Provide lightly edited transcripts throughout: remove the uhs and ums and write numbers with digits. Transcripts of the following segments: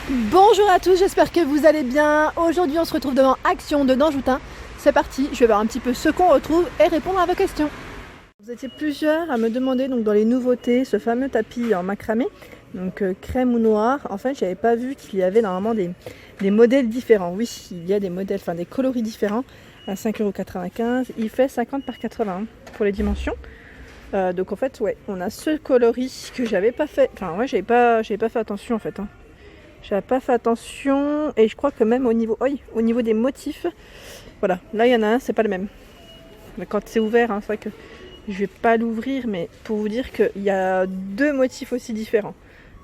Bonjour à tous, j'espère que vous allez bien. Aujourd'hui on se retrouve devant Action de Danjoutin. C'est parti, je vais voir un petit peu ce qu'on retrouve et répondre à vos questions. Vous étiez plusieurs à me demander donc dans les nouveautés ce fameux tapis en macramé, donc crème ou noir. En fait j'avais pas vu qu'il y avait normalement des modèles différents. Oui, il y a des modèles, enfin des coloris différents à 5,95 €. Il fait 50 par 80 pour les dimensions. Donc en fait ouais, on a ce coloris que j'avais pas fait, enfin ouais j'avais pas fait attention en fait. J'avais pas fait attention et je crois que même au niveau des motifs, voilà, là il y en a un, c'est pas le même. Mais quand c'est ouvert, c'est vrai que je vais pas l'ouvrir, mais pour vous dire qu'il y a deux motifs aussi différents.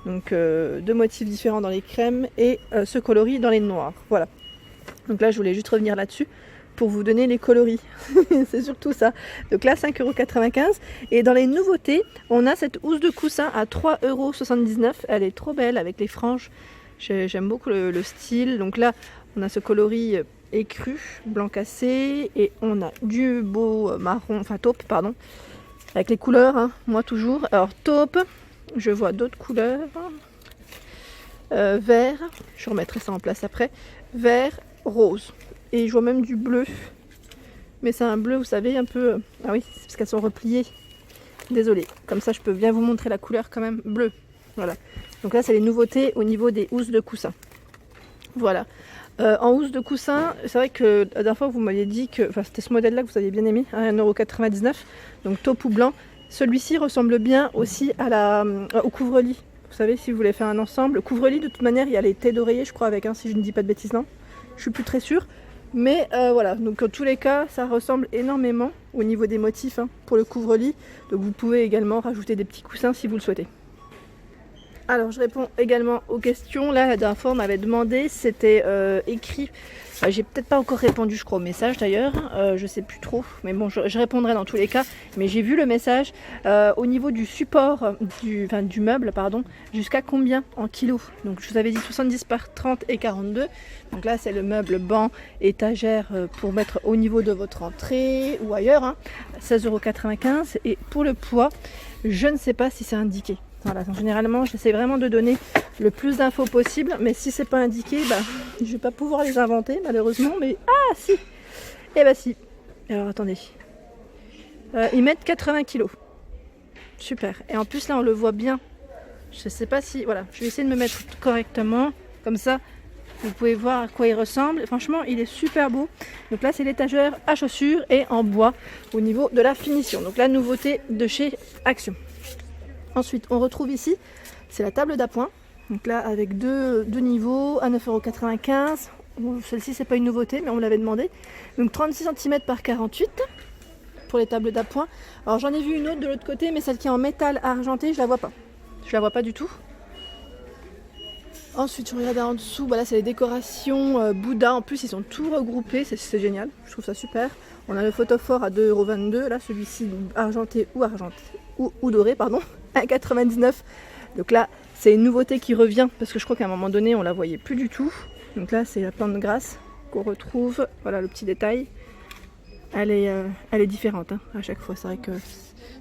Donc deux motifs différents dans les crèmes et ce coloris dans les noirs. Voilà. Donc là je voulais juste revenir là-dessus pour vous donner les coloris. C'est surtout ça. Donc là 5,95 € et dans les nouveautés, on a cette housse de coussin à 3,79 €. Elle est trop belle avec les franges. J'aime beaucoup le style. Donc là, on a ce coloris écru, blanc cassé, et on a du beau marron, enfin taupe, pardon, avec les couleurs, moi toujours. Alors taupe, je vois d'autres couleurs. Vert, je remettrai ça en place après. Vert, rose, et je vois même du bleu. Mais c'est un bleu, vous savez, un peu... Ah oui, c'est parce qu'elles sont repliées. Désolée, comme ça je peux bien vous montrer la couleur quand même bleu. Voilà. Donc là, c'est les nouveautés au niveau des housses de coussin. Voilà. En housse de coussin, c'est vrai que la dernière fois, vous m'aviez dit que c'était ce modèle-là que vous aviez bien aimé, 1,99 €, donc taupe ou blanc. Celui-ci ressemble bien aussi au couvre-lit. Vous savez, si vous voulez faire un ensemble. Le couvre-lit, de toute manière, il y a les thés d'oreiller, je crois, avec, si je ne dis pas de bêtises, non. Je suis plus très sûre. Mais voilà, donc en tous les cas, ça ressemble énormément au niveau des motifs pour le couvre-lit. Donc vous pouvez également rajouter des petits coussins si vous le souhaitez. Alors je réponds également aux questions. Là la dernière fois on m'avait demandé, c'était écrit, j'ai peut-être pas encore répondu je crois au message d'ailleurs, je sais plus trop, mais bon je répondrai dans tous les cas, mais j'ai vu le message au niveau du support, du meuble pardon, jusqu'à combien en kilos. Donc je vous avais dit 70 par 30 et 42, donc là c'est le meuble banc, étagère pour mettre au niveau de votre entrée ou ailleurs, 16,95 €, et pour le poids, je ne sais pas si c'est indiqué. Voilà, donc généralement j'essaie vraiment de donner le plus d'infos possible, mais si c'est pas indiqué, je vais pas pouvoir les inventer malheureusement, mais ah si. Eh bah si. Alors attendez. Ils mettent 80 kg. Super. Et en plus là on le voit bien. Je sais pas si. Voilà, je vais essayer de me mettre correctement. Comme ça, vous pouvez voir à quoi il ressemble. Franchement, il est super beau. Donc là c'est l'étagère à chaussures et en bois au niveau de la finition. Donc la nouveauté de chez Action. Ensuite, on retrouve ici, c'est la table d'appoint. Donc là, avec deux niveaux, à 9,95 €. Celle-ci, c'est pas une nouveauté, mais on me l'avait demandé. Donc 36 cm par 48 pour les tables d'appoint. Alors j'en ai vu une autre de l'autre côté, mais celle qui est en métal argenté, je la vois pas. Je la vois pas du tout. Ensuite, je regarde en dessous, là c'est les décorations Bouddha. En plus, ils sont tous regroupés, c'est génial. Je trouve ça super. On a le photophore à 2,22 €. Là, celui-ci argenté ou doré, pardon, à 99 €. Donc là, c'est une nouveauté qui revient parce que je crois qu'à un moment donné, on la voyait plus du tout. Donc là, c'est la plante de grâce qu'on retrouve. Voilà le petit détail. Elle est différente à chaque fois. C'est vrai que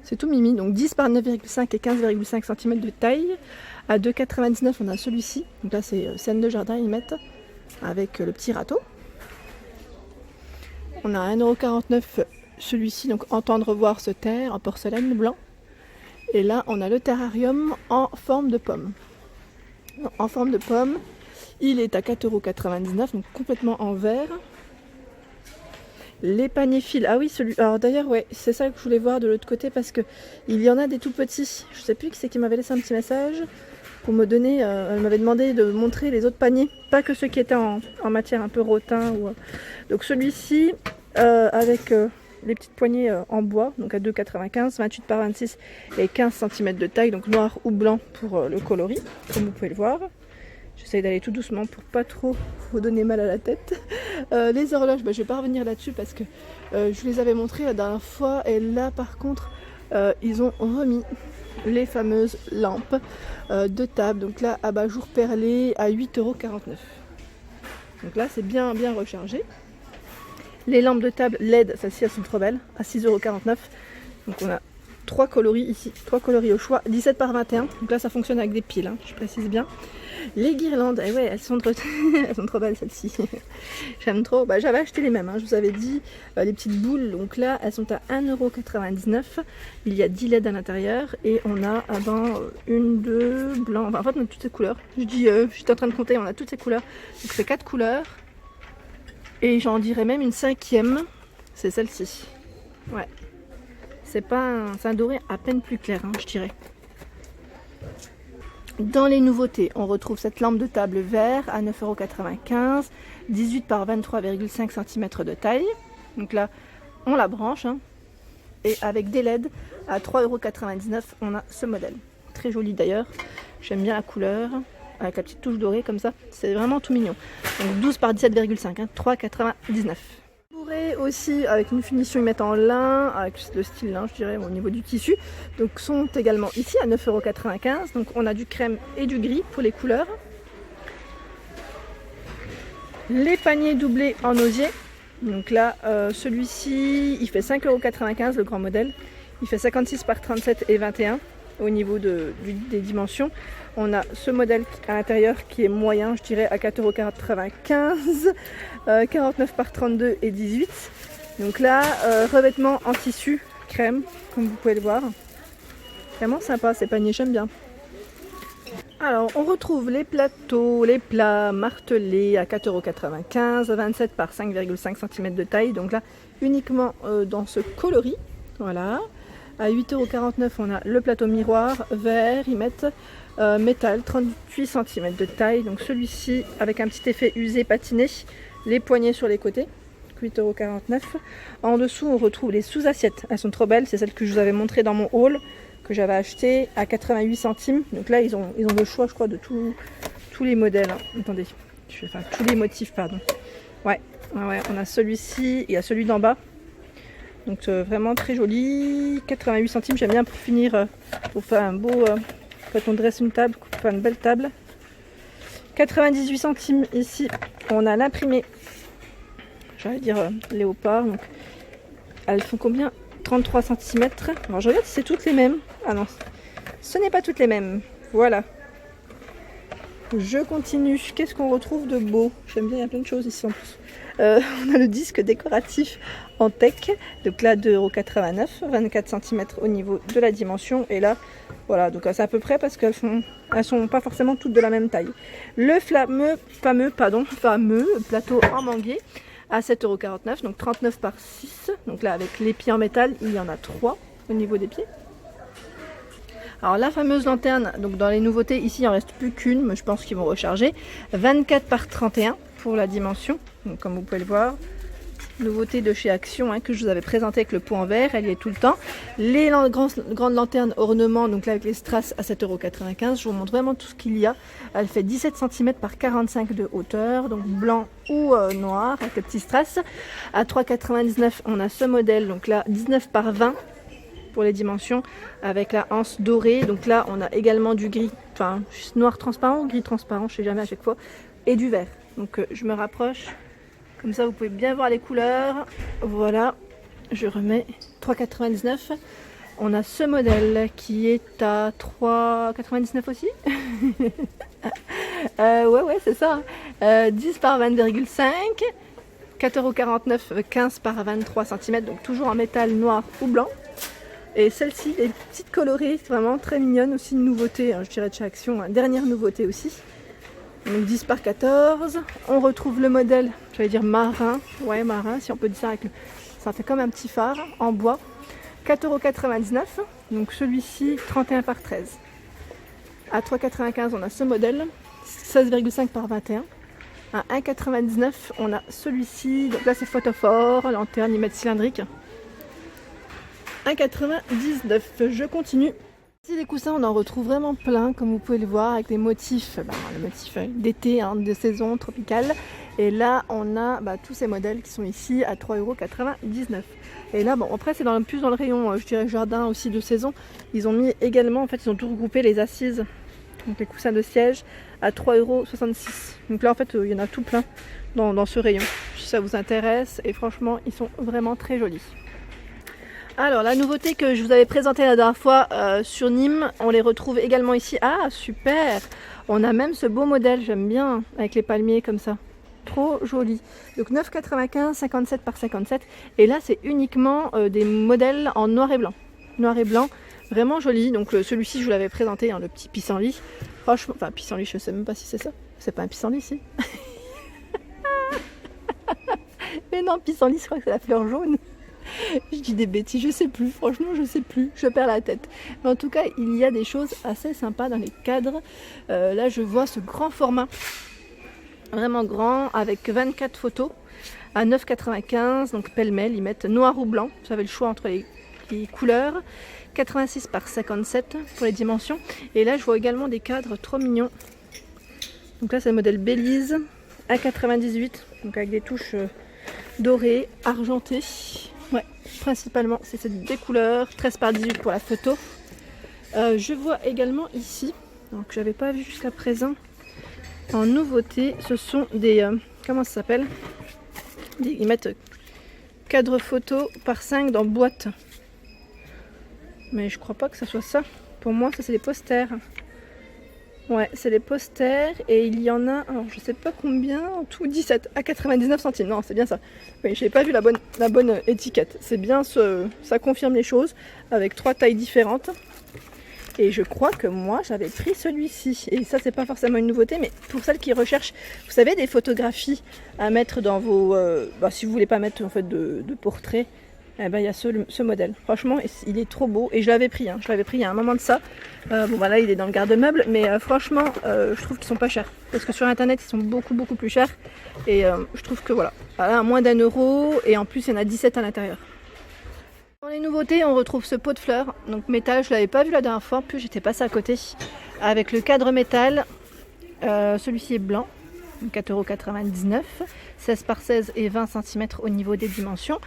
c'est tout mimi. Donc 10 par 9,5 et 15,5 cm de taille. À 2,99 €, on a celui-ci. Donc là, c'est scène de jardin, ils mettent avec le petit râteau. On a 1,49 € celui-ci, donc entendre voir se taire en porcelaine blanc. Et là, on a le terrarium en forme de pomme. En forme de pomme, il est à 4,99 €, donc complètement en verre. Les paniers fils, ah oui, alors d'ailleurs, ouais, c'est ça que je voulais voir de l'autre côté parce que il y en a des tout petits. Je sais plus qui c'est qui m'avait laissé un petit message pour me donner. Elle m'avait demandé de montrer les autres paniers, pas que ceux qui étaient en matière un peu rotin. Donc celui-ci, avec les petites poignées en bois, donc à 2,95 €, 28 par 26 et 15 cm de taille, donc noir ou blanc pour le coloris, comme vous pouvez le voir. J'essaye d'aller tout doucement pour pas trop vous donner mal à la tête. Les horloges, je vais pas revenir là-dessus parce que je vous les avais montrées la dernière fois, et là par contre ils ont remis les fameuses lampes de table. Donc là, abat-jour perlé à 8,49 €. Donc là c'est bien rechargé. Les lampes de table LED, celles-ci elles sont trop belles, à 6,49 €. Donc on a 3 coloris ici, 3 coloris au choix, 17 par 21. Donc là ça fonctionne avec des piles, hein, je précise bien. Les guirlandes, eh ouais, elles sont trop, elles sont trop belles celles-ci. J'aime trop. Bah, j'avais acheté les mêmes, hein, je vous avais dit, les petites boules. Donc là, elles sont à 1,99 €. Il y a 10 LED à l'intérieur et on a une, deux, blanc. Enfin, en fait, on a toutes ces couleurs. J'étais en train de compter, on a toutes ces couleurs. Donc c'est 4 couleurs. Et j'en dirais même une 5e, c'est celle-ci. Ouais. C'est un doré à peine plus clair, hein, je dirais. Dans les nouveautés, on retrouve cette lampe de table vert à 9,95 €, 18 par 23,5 cm de taille. Donc là, on la branche, hein, et avec des LED à 3,99 €, on a ce modèle. Très joli d'ailleurs, j'aime bien la couleur, avec la petite touche dorée comme ça, c'est vraiment tout mignon. Donc 12 par 17,5, hein, 3,99 €. Aussi avec une finition, ils mettent en lin, avec le style lin, je dirais, au niveau du tissu. Donc sont également ici à 9,95 €. Donc on a du crème et du gris pour les couleurs. Les paniers doublés en osier. Donc là, celui-ci, il fait 5,95 €, le grand modèle. Il fait 56 par 37 et 21 au niveau des dimensions. On a ce modèle à l'intérieur qui est moyen, je dirais, à 4,95 €, 49 par 32 et 18. Donc là, revêtement en tissu crème, comme vous pouvez le voir. Vraiment sympa, ces paniers, j'aime bien. Alors, on retrouve les plateaux, les plats martelés à 4,95 €, 27 par 5,5 cm de taille. Donc là, uniquement dans ce coloris. Voilà. À 8,49 €, on a le plateau miroir vert, ils mettent métal, 38 cm de taille. Donc celui-ci avec un petit effet usé patiné, les poignées sur les côtés, 8,49 €. En dessous, on retrouve les sous-assiettes. Elles sont trop belles, c'est celles que je vous avais montrées dans mon haul, que j'avais acheté à 88 centimes. Donc là, ils ont le choix, je crois, de tous les modèles. Attendez, enfin tous les motifs, pardon. Ouais, on a celui-ci, il y a celui d'en bas. Donc vraiment très joli, 88 centimes, j'aime bien pour finir, pour faire un beau, quand on dresse une table, pour faire une belle table. 98 centimes ici, on a l'imprimé, j'allais dire léopard, donc elles font combien? 33 cm. Alors je regarde si c'est toutes les mêmes. Ah non, ce n'est pas toutes les mêmes, voilà. Je continue, qu'est-ce qu'on retrouve de beau? J'aime bien, il y a plein de choses ici en plus. On a le disque décoratif en teck, donc là 2,89 €, 24 cm au niveau de la dimension. Et là, voilà, donc c'est à peu près parce qu'elles sont pas forcément toutes de la même taille. Le fameux plateau en manguier à 7,49 €, donc 39 par 6. Donc là, avec les pieds en métal, il y en a 3 au niveau des pieds. Alors la fameuse lanterne, donc dans les nouveautés, ici il en reste plus qu'une, mais je pense qu'ils vont recharger. 24 par 31 pour la dimension, donc comme vous pouvez le voir. Nouveauté de chez Action, hein, que je vous avais présenté avec le pot en verre, elle y est tout le temps. Les grandes lanternes ornements, donc là avec les strass à 7,95 €. Je vous montre vraiment tout ce qu'il y a. Elle fait 17 cm par 45 de hauteur, donc blanc ou noir avec le petit strass. À 3,99 €, on a ce modèle, donc là 19 par 20 pour les dimensions, avec la anse dorée. Donc là on a également du gris, enfin noir transparent, gris transparent, je sais jamais à chaque fois, et du vert. Donc je me rapproche, comme ça vous pouvez bien voir les couleurs. Voilà, je remets 3,99 €. On a ce modèle qui est à 3,99 € aussi. Ouais, c'est ça. 10 par 20,5, 4,49 €, 15 par 23 cm, donc toujours en métal noir ou blanc. Et celle-ci, les petites colorées, vraiment très mignonne, aussi une nouveauté, hein, je dirais de chez Action, hein, dernière nouveauté aussi. Donc 10 par 14. On retrouve le modèle, j'allais dire marin, ouais marin, si on peut dire ça, ça fait comme un petit phare en bois. 4,99 €, donc celui-ci 31 par 13. À 3,95 € on a ce modèle, 16,5 par 21. À 1,99 € on a celui-ci, donc là c'est photophore, lanterne, ils mettent cylindrique. 1,99 €, je continue. Ici les coussins, on en retrouve vraiment plein, comme vous pouvez le voir, avec des motifs, le motif d'été, hein, de saison tropicale. Et là on a tous ces modèles qui sont ici à 3,99 €. Et là après c'est plus dans le rayon, je dirais jardin aussi de saison. Ils ont mis également, en fait ils ont tout regroupé, les assises, donc les coussins de siège à 3,66 €. Donc là en fait il y en a tout plein dans ce rayon, si ça vous intéresse. Et franchement ils sont vraiment très jolis. Alors la nouveauté que je vous avais présentée la dernière fois sur Nîmes, on les retrouve également ici. Ah super! On a même ce beau modèle, j'aime bien, avec les palmiers comme ça. Trop joli. Donc 9,95, 57 par 57. Et là c'est uniquement des modèles en noir et blanc. Noir et blanc, vraiment joli. Donc celui-ci je vous l'avais présenté, hein, le petit pissenlit. Franchement, enfin pissenlit, je sais même pas si c'est ça. C'est pas un pissenlit si. Mais non, pissenlit, je crois que c'est la fleur jaune. Je dis des bêtises, je sais plus, franchement je sais plus, je perds la tête. Mais en tout cas, il y a des choses assez sympas dans les cadres. Là je vois ce grand format, vraiment grand, avec 24 photos à 9,95, donc pêle-mêle, ils mettent noir ou blanc, vous avez le choix entre les couleurs. 86 par 57 pour les dimensions. Et là je vois également des cadres trop mignons. Donc là c'est le modèle Belize, A98, donc avec des touches dorées, argentées. Ouais, principalement c'est des couleurs, 13 par 18 pour la photo. Je vois également ici, donc j'avais pas vu jusqu'à présent, en nouveauté, ce sont des, comment ça s'appelle, ils mettent cadre photo par 5 dans boîte. Mais je crois pas que ça soit ça. Pour moi ça c'est des posters. Ouais, c'est les posters et il y en a, alors je sais pas combien, en tout 17 à 99 centimes. Non, c'est bien ça. Oui, j'ai pas vu la bonne étiquette. C'est bien, ça confirme les choses avec 3 tailles différentes. Et je crois que moi j'avais pris celui-ci. Et ça c'est pas forcément une nouveauté, mais pour celles qui recherchent, vous savez, des photographies à mettre dans vos, si vous voulez pas mettre en fait de portrait. Eh ben, il y a ce modèle, franchement il est trop beau et je l'avais pris, je l'avais pris il y a un moment de ça. Bon voilà, il est dans le garde-meuble, mais franchement je trouve qu'ils sont pas chers, parce que sur internet ils sont beaucoup plus chers et je trouve que voilà, à moins d'1 euro et en plus il y en a 17 à l'intérieur. Dans les nouveautés on retrouve ce pot de fleurs, donc métal, je l'avais pas vu la dernière fois, plus j'étais passée à côté, avec le cadre métal, celui-ci est blanc. 4,99 €, 16 par 16 et 20 cm au niveau des dimensions.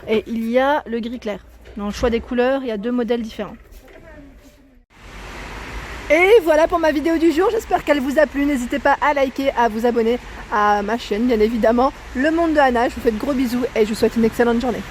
Et il y a le gris clair. Dans le choix des couleurs, il y a 2 modèles différents. Et voilà pour ma vidéo du jour, j'espère qu'elle vous a plu. N'hésitez pas à liker, à vous abonner à ma chaîne, bien évidemment, Le Monde de Anna. Je vous fais de gros bisous et je vous souhaite une excellente journée.